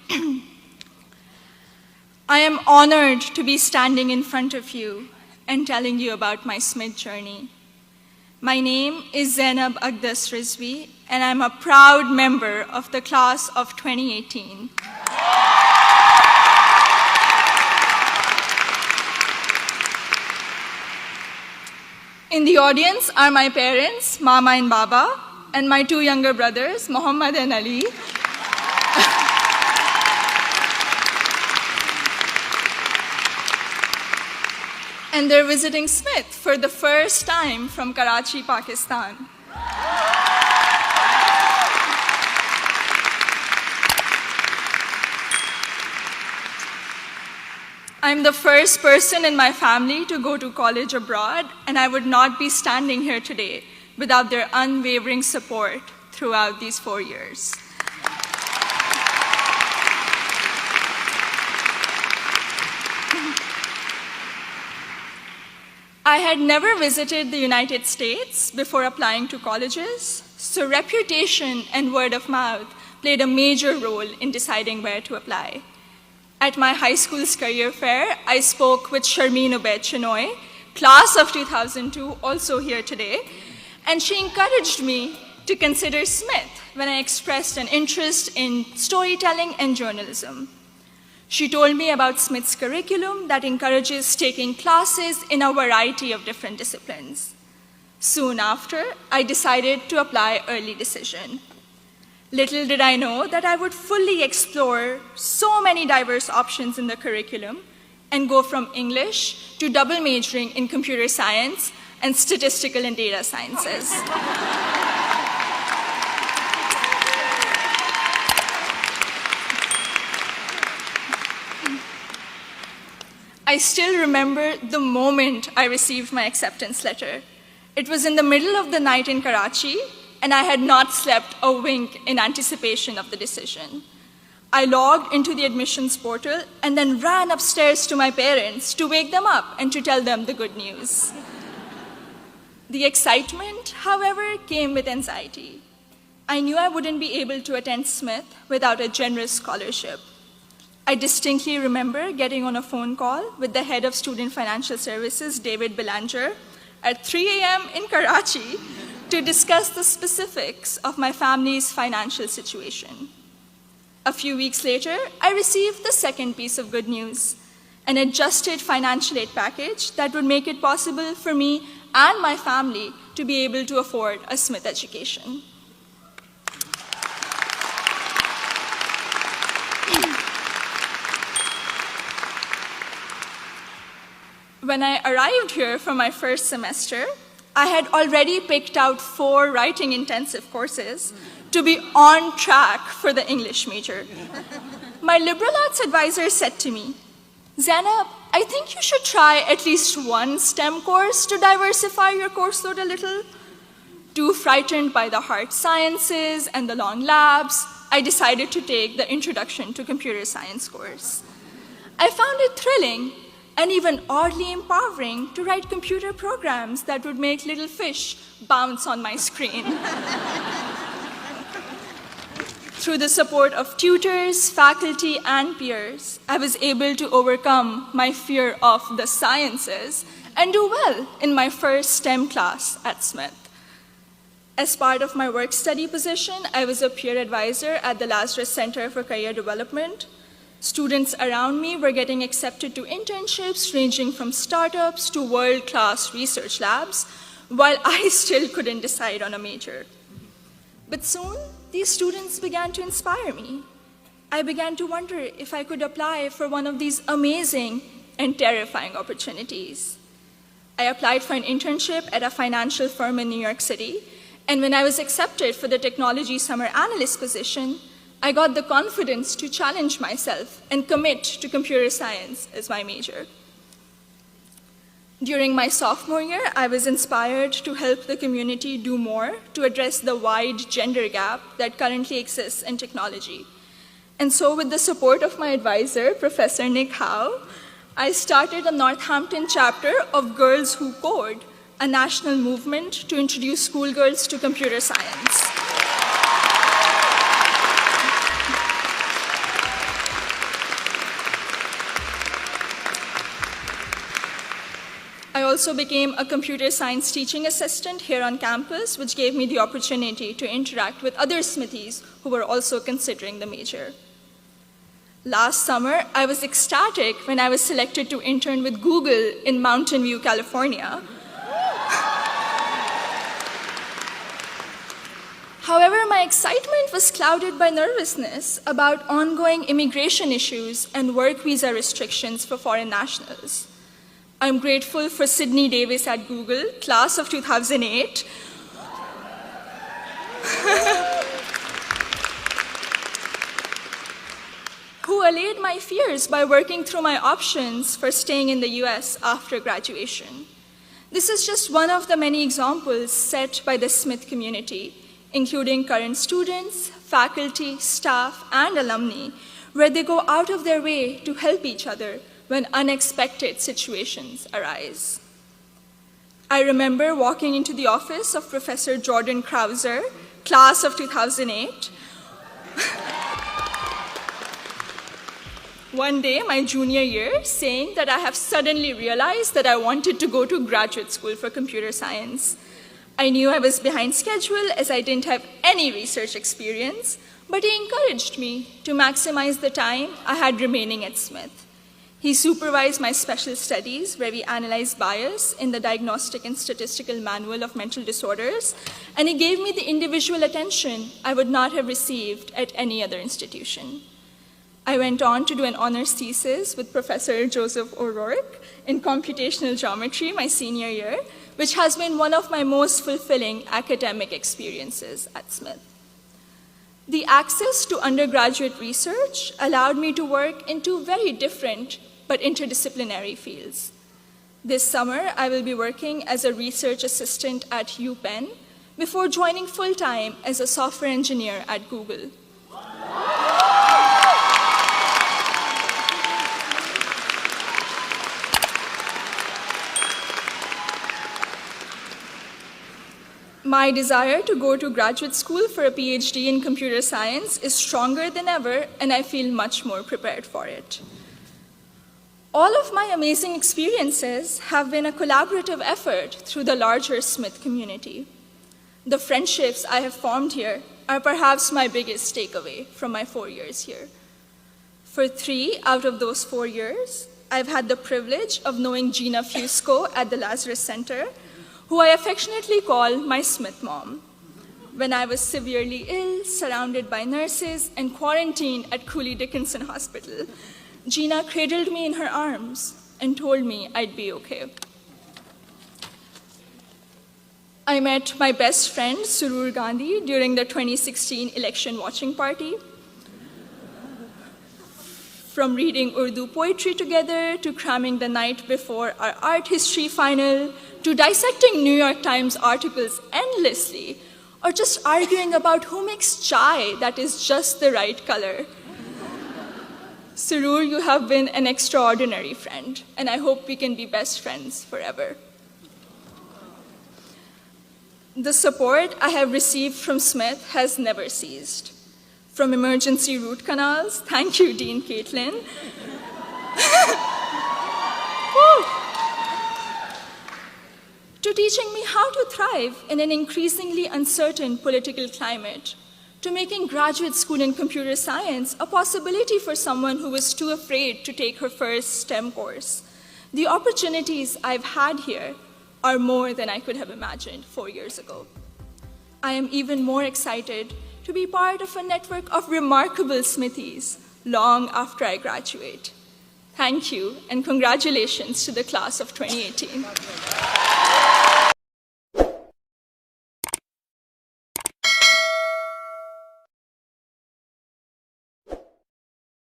I am honored to be standing in front of you and telling you about my Smith journey. My name is Zainab Aqdas Rizvi, and I'm a proud member of the class of 2018. In the audience are my parents, Mama and Baba, and my two younger brothers, Muhammad and Ali. And they're visiting Smith for the first time from Karachi, Pakistan. I'm the first person in my family to go to college abroad, and I would not be standing here today without their unwavering support throughout these 4 years. I had never visited the United States before applying to colleges, so reputation and word of mouth played a major role in deciding where to apply. At my high school's career fair, I spoke with Sharmeen Ubaid Chinoy, class of 2002, also here today, and she encouraged me to consider Smith when I expressed an interest in storytelling and journalism. She told me about Smith's curriculum that encourages taking classes in a variety of different disciplines. Soon after, I decided to apply early decision. Little did I know that I would fully explore so many diverse options in the curriculum and go from English to double majoring in computer science and statistical and data sciences. I still remember the moment I received my acceptance letter. It was in the middle of the night in Karachi, and I had not slept a wink in anticipation of the decision. I logged into the admissions portal and then ran upstairs to my parents to wake them up and to tell them the good news. The excitement, however, came with anxiety. I knew I wouldn't be able to attend Smith without a generous scholarship. I distinctly remember getting on a phone call with the head of Student Financial Services, David Belanger, at 3 a.m. in Karachi to discuss the specifics of my family's financial situation. A few weeks later, I received the second piece of good news, an adjusted financial aid package that would make it possible for me and my family to be able to afford a Smith education. When I arrived here for my first semester, I had already picked out 4 writing intensive courses to be on track for the English major. My liberal arts advisor said to me, "Zainab, I think you should try at least one STEM course to diversify your course load a little." Too frightened by the hard sciences and the long labs, I decided to take the Introduction to Computer Science course. I found it thrilling and even oddly empowering to write computer programs that would make little fish bounce on my screen. Through the support of tutors, faculty, and peers, I was able to overcome my fear of the sciences and do well in my first STEM class at Smith. As part of my work-study position, I was a peer advisor at the Lazarus Center for Career Development. Students around me were getting accepted to internships ranging from startups to world-class research labs, while I still couldn't decide on a major. But soon, these students began to inspire me. I began to wonder if I could apply for one of these amazing and terrifying opportunities. I applied for an internship at a financial firm in New York City, and when I was accepted for the technology summer analyst position, I got the confidence to challenge myself and commit to computer science as my major. During my sophomore year, I was inspired to help the community do more to address the wide gender gap that currently exists in technology. And so with the support of my advisor, Professor Nick Howe, I started a Northampton chapter of Girls Who Code, a national movement to introduce schoolgirls to computer science. also became a computer science teaching assistant here on campus, which gave me the opportunity to interact with other Smithies who were also considering the major. Last summer, I was ecstatic when I was selected to intern with Google in Mountain View, California. However, my excitement was clouded by nervousness about ongoing immigration issues and work visa restrictions for foreign nationals. I'm grateful for Sydney Davis at Google, class of 2008, who allayed my fears by working through my options for staying in the US after graduation. This is just one of the many examples set by the Smith community, including current students, faculty, staff, and alumni, where they go out of their way to help each other when unexpected situations arise. I remember walking into the office of Professor Jordan Krauser, class of 2008, one day, my junior year, saying that I have suddenly realized that I wanted to go to graduate school for computer science. I knew I was behind schedule as I didn't have any research experience, but he encouraged me to maximize the time I had remaining at Smith. He supervised my special studies, where we analyzed bias in the Diagnostic and Statistical Manual of Mental Disorders, and he gave me the individual attention I would not have received at any other institution. I went on to do an honors thesis with Professor Joseph O'Rourke in computational geometry my senior year, which has been one of my most fulfilling academic experiences at Smith. The access to undergraduate research allowed me to work in two very different but interdisciplinary fields. This summer, I will be working as a research assistant at UPenn before joining full-time as a software engineer at Google. My desire to go to graduate school for a PhD in computer science is stronger than ever, and I feel much more prepared for it. All of my amazing experiences have been a collaborative effort through the larger Smith community. The friendships I have formed here are perhaps my biggest takeaway from my 4 years here. For 3 out of those 4 years, I've had the privilege of knowing Gina Fusco at the Lazarus Center, who I affectionately call my Smith mom. When I was severely ill, surrounded by nurses, and quarantined at Cooley Dickinson Hospital, Gina cradled me in her arms and told me I'd be okay. I met my best friend, Surur Gandhi, during the 2016 election watching party. From reading Urdu poetry together, to cramming the night before our art history final, to dissecting New York Times articles endlessly, or just arguing about who makes chai that is just the right color. Surur, you have been an extraordinary friend, and I hope we can be best friends forever. The support I have received from Smith has never ceased. From emergency root canals, thank you, Dean Caitlin, to teaching me how to thrive in an increasingly uncertain political climate, to making graduate school in computer science a possibility for someone who was too afraid to take her first STEM course. The opportunities I've had here are more than I could have imagined 4 years ago. I am even more excited to be part of a network of remarkable Smithies long after I graduate. Thank you, and congratulations to the class of 2018.